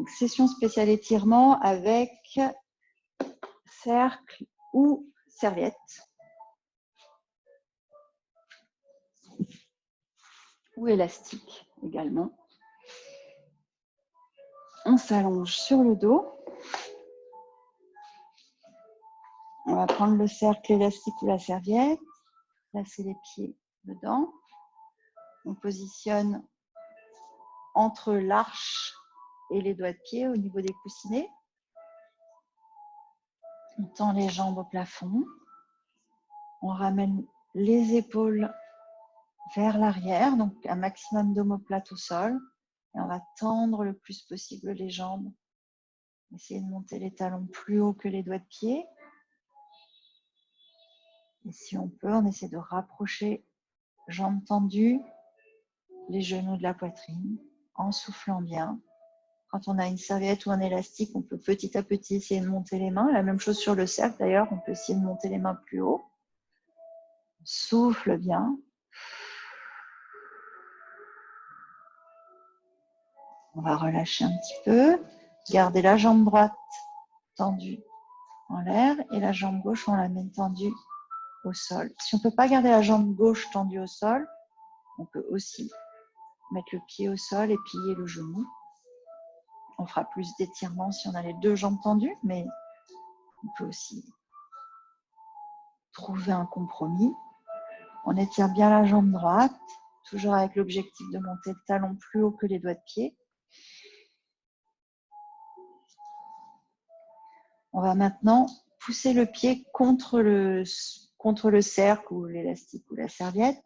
Donc, session spéciale étirement avec cercle ou serviette. Ou élastique également. On s'allonge sur le dos. On va prendre le cercle élastique ou la serviette, placer les pieds dedans. On positionne entre l'arche et les doigts de pied au niveau des coussinets. On tend les jambes au plafond. On ramène les épaules vers l'arrière, donc un maximum d'omoplate au sol. Et on va tendre le plus possible les jambes. Essayez de monter les talons plus haut que les doigts de pied. Et si on peut, on essaie de rapprocher jambes tendues, les genoux de la poitrine, en soufflant bien. Quand on a une serviette ou un élastique, on peut petit à petit essayer de monter les mains. La même chose sur le cercle d'ailleurs, on peut essayer de monter les mains plus haut. On souffle bien. On va relâcher un petit peu. Garder la jambe droite tendue en l'air et la jambe gauche, on la met tendue au sol. Si on ne peut pas garder la jambe gauche tendue au sol, on peut aussi mettre le pied au sol et plier le genou. On fera plus d'étirement si on a les deux jambes tendues, mais on peut aussi trouver un compromis. On étire bien la jambe droite, toujours avec l'objectif de monter le talon plus haut que les doigts de pied. On va maintenant pousser le pied contre le cercle ou l'élastique ou la serviette.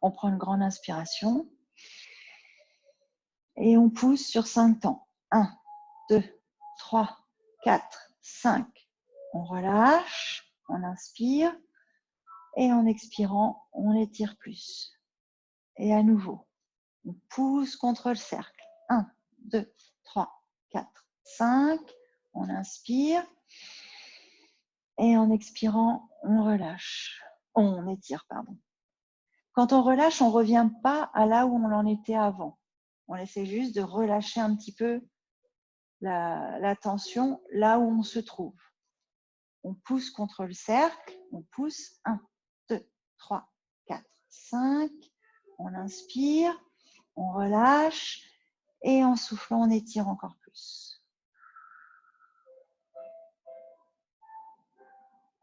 On prend une grande inspiration et on pousse sur 5 temps. 1, 2, 3, 4, 5. On relâche, on inspire et en expirant, on étire plus. Et à nouveau, on pousse contre le cercle. 1, 2, 3, 4, 5. On inspire. Et en expirant, on relâche. On étire, pardon. Quand on relâche, on ne revient pas à là où on en était avant. On essaie juste de relâcher un petit peu la tension là où on se trouve. On pousse contre le cercle. On pousse. 1, 2, 3, 4, 5. On inspire. On relâche. Et en soufflant, on étire encore plus.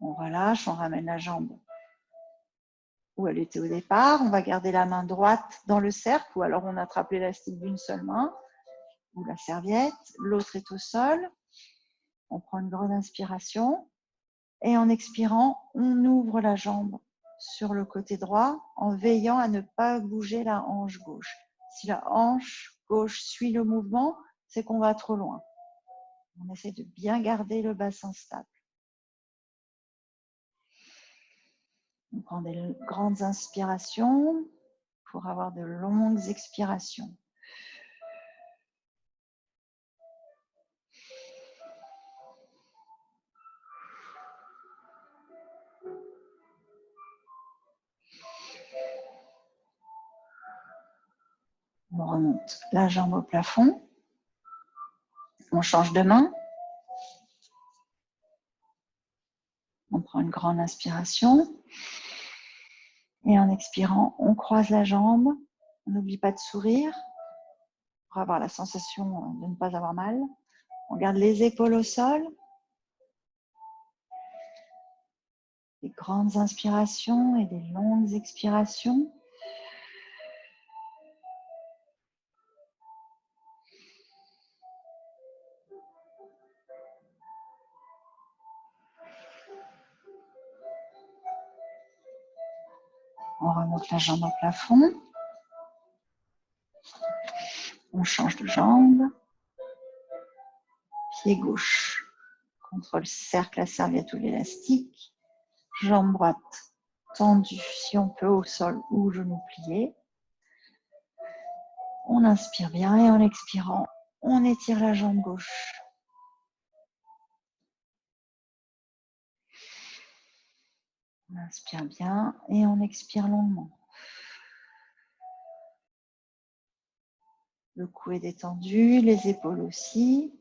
On relâche, on ramène la jambe où elle était au départ. On va garder la main droite dans le cercle ou alors on attrape l'élastique d'une seule main ou la serviette. L'autre est au sol. On prend une grande inspiration et en expirant, on ouvre la jambe sur le côté droit en veillant à ne pas bouger la hanche gauche. Si la hanche gauche suit le mouvement, c'est qu'on va trop loin. On essaie de bien garder le bassin stable. On prend des grandes inspirations pour avoir de longues expirations. On remonte la jambe au plafond. On change de main. On prend une grande inspiration. Et en expirant, on croise la jambe. On n'oublie pas de sourire pour avoir la sensation de ne pas avoir mal. On garde les épaules au sol. Des grandes inspirations et des longues expirations. On remonte la jambe au plafond. On change de jambe. Pied gauche contre le cercle, la serviette ou l'élastique. Jambe droite tendue si on peut au sol ou genou plié. On inspire bien et en expirant, on étire la jambe gauche. On inspire bien et on expire longuement. Le cou est détendu, les épaules aussi.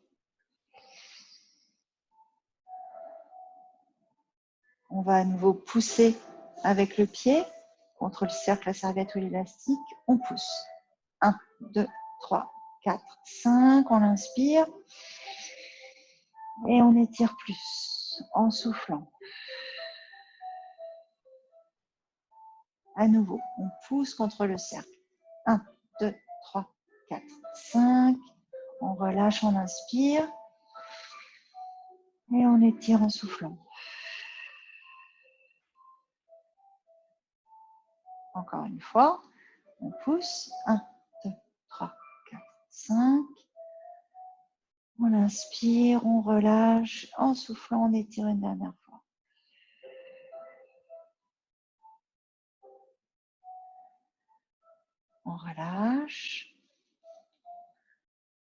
On va à nouveau pousser avec le pied contre le cercle, la serviette ou l'élastique. On pousse. 1, 2, 3, 4, 5. On inspire. Et on étire plus en soufflant. À nouveau, on pousse contre le cercle. 1, 2, 3, 4, 5. On relâche, on inspire. Et on étire en soufflant. Encore une fois, on pousse. 1, 2, 3, 4, 5. On inspire, on relâche. En soufflant, on étire une dernière fois. On relâche.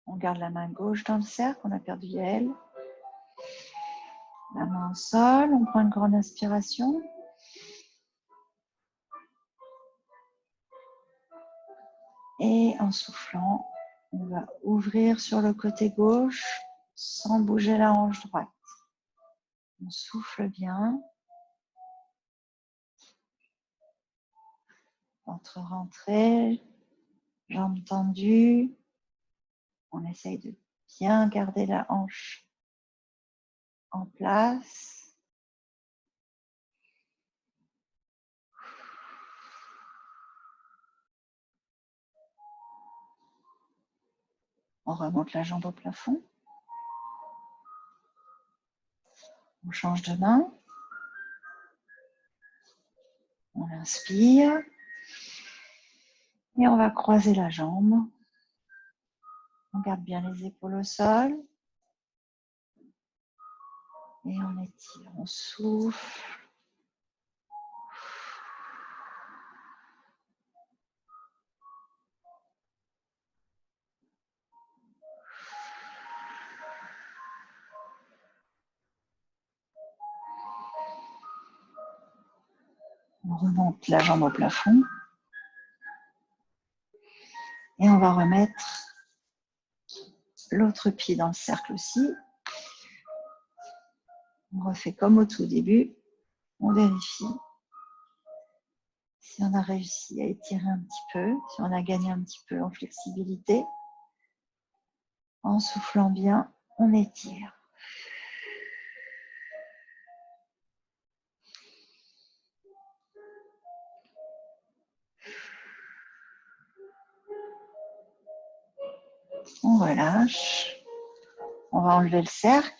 On garde la main gauche dans le cercle, on a perdu elle. La main au sol, on prend une grande inspiration. Et en soufflant, on va ouvrir sur le côté gauche sans bouger la hanche droite. On souffle bien. Ventre rentré, jambes tendues. On essaye de bien garder la hanche en place. On remonte la jambe au plafond. On change de main. On inspire. Et on va croiser la jambe. On garde bien les épaules au sol. Et on étire, on souffle. On remonte la jambe au plafond. Et on va remettre l'autre pied dans le cercle aussi. On refait comme au tout début. On vérifie si on a réussi à étirer un petit peu, si on a gagné un petit peu en flexibilité. En soufflant bien, on étire. On relâche. On va enlever le cercle.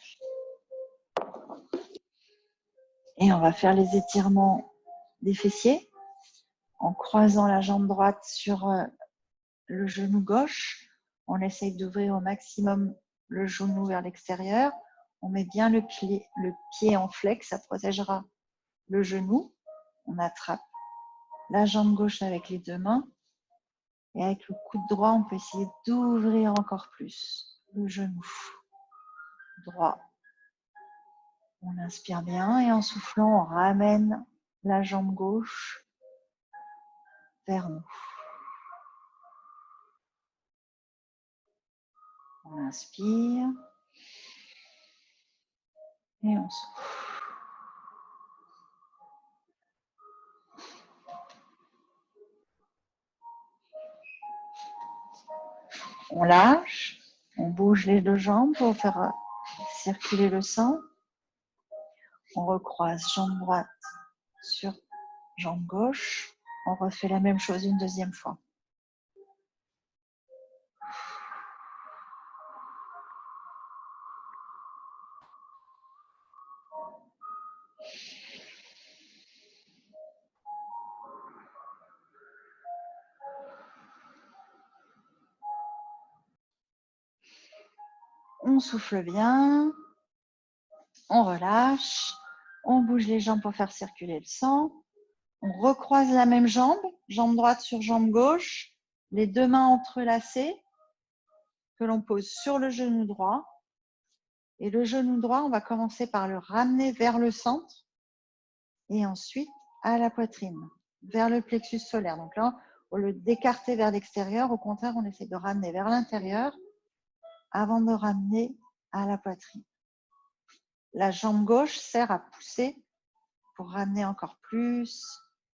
Et on va faire les étirements des fessiers en croisant la jambe droite sur le genou gauche. On essaye d'ouvrir au maximum le genou vers l'extérieur. On met bien le pied en flex, ça protégera le genou. On attrape la jambe gauche avec les deux mains. Et avec le coude droit, on peut essayer d'ouvrir encore plus le genou droit. On inspire bien et en soufflant, on ramène la jambe gauche vers nous. On inspire et on souffle. On lâche, on bouge les deux jambes pour faire circuler le sang. On recroise jambe droite sur jambe gauche. On refait la même chose une deuxième fois. On souffle bien, on relâche, on bouge les jambes pour faire circuler le sang. On recroise la même jambe, jambe droite sur jambe gauche, les deux mains entrelacées que l'on pose sur le genou droit. Et le genou droit, on va commencer par le ramener vers le centre et ensuite à la poitrine, vers le plexus solaire. Donc là, au lieu d'écarter vers l'extérieur, au contraire, on essaie de ramener vers l'intérieur avant de ramener à la poitrine. La jambe gauche sert à pousser pour ramener encore plus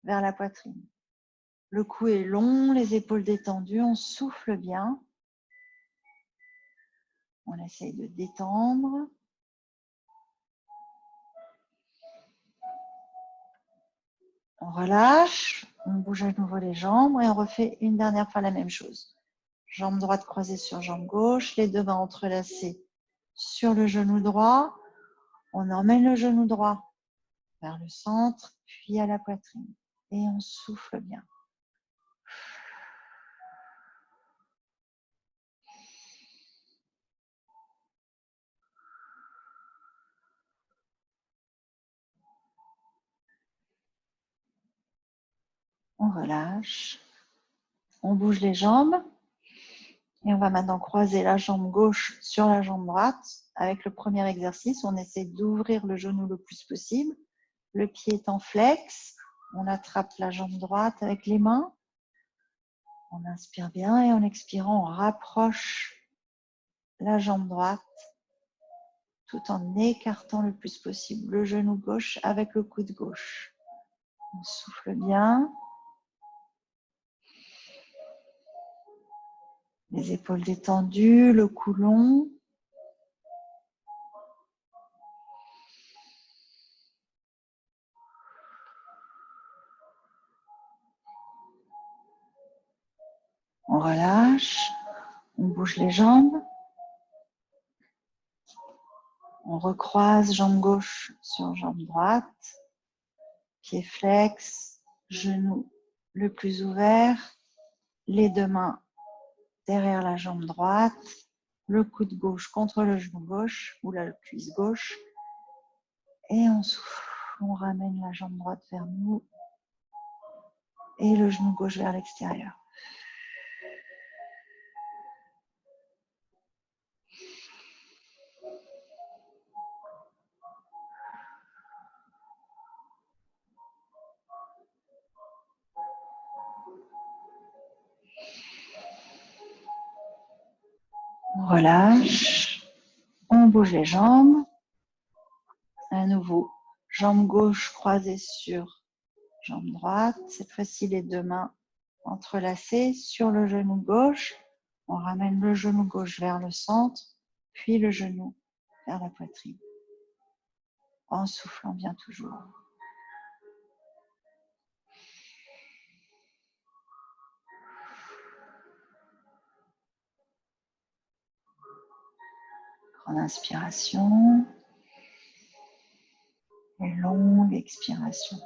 vers la poitrine. Le cou est long, les épaules détendues, on souffle bien. On essaye de détendre. On relâche, on bouge à nouveau les jambes et on refait une dernière fois la même chose. Jambe droite croisée sur jambe gauche, les deux mains entrelacées sur le genou droit. On emmène le genou droit vers le centre, puis à la poitrine. Et on souffle bien. On relâche. On bouge les jambes. Et on va maintenant croiser la jambe gauche sur la jambe droite. Avec le premier exercice, on essaie d'ouvrir le genou le plus possible. Le pied est en flex. On attrape la jambe droite avec les mains. On inspire bien et en expirant, on rapproche la jambe droite tout en écartant le plus possible le genou gauche avec le coude gauche. On souffle bien. Les épaules détendues, le cou long. On relâche, on bouge les jambes. On recroise jambe gauche sur jambe droite. Pied flex, genou le plus ouvert. Les deux mains derrière la jambe droite. Le coude gauche contre le genou gauche ou la cuisse gauche. Et on souffle, on ramène la jambe droite vers nous et le genou gauche vers l'extérieur. On relâche, on bouge les jambes. À nouveau, jambe gauche croisée sur jambe droite. Cette fois-ci, les deux mains entrelacées sur le genou gauche. On ramène le genou gauche vers le centre, puis le genou vers la poitrine. En soufflant bien toujours. Grande inspiration et longue expiration.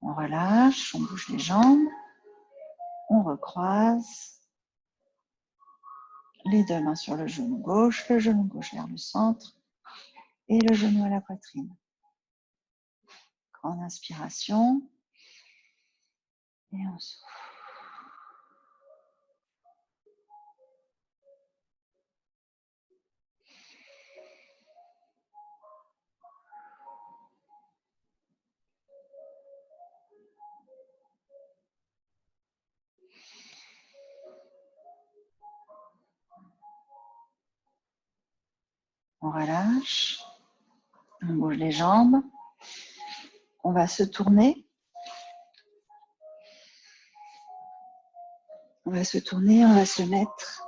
On relâche, on bouge les jambes, on recroise. Les deux mains sur le genou gauche vers le centre et le genou à la poitrine. Grande inspiration et on souffle. On relâche, on bouge les jambes, on va se tourner. On va se tourner, on va se mettre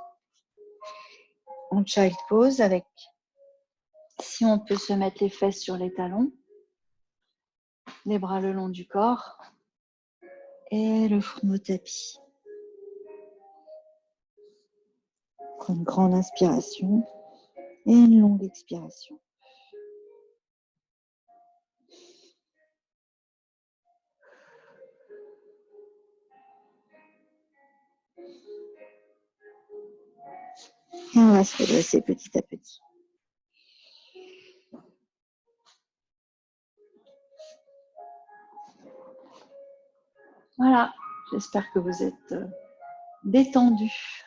en child pose avec, si on peut se mettre les fesses sur les talons, les bras le long du corps et le front au tapis. Une grande inspiration et une longue expiration. Et on va se redresser petit à petit. Voilà, j'espère que vous êtes détendus.